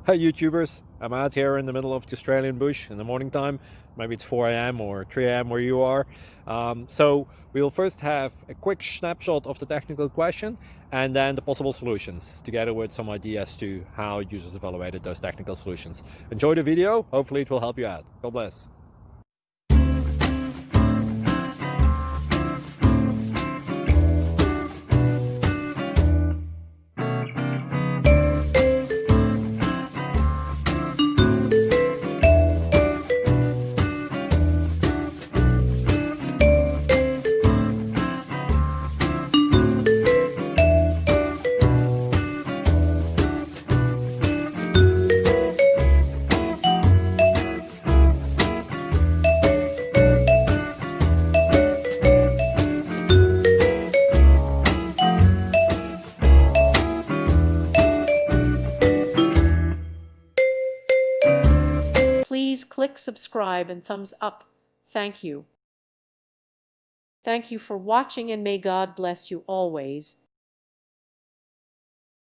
Hi YouTubers, I'm out here in the middle of the Australian bush in the morning time. Maybe it's 4 a.m. or 3 a.m. where you are. So we'll first have a quick snapshot of the technical question and then the possible solutions, together with some ideas to how users evaluated those technical solutions. Enjoy the video, hopefully it will help you out. God bless. Please click subscribe and thumbs up. Thank you. Thank you for watching, and may God bless you always.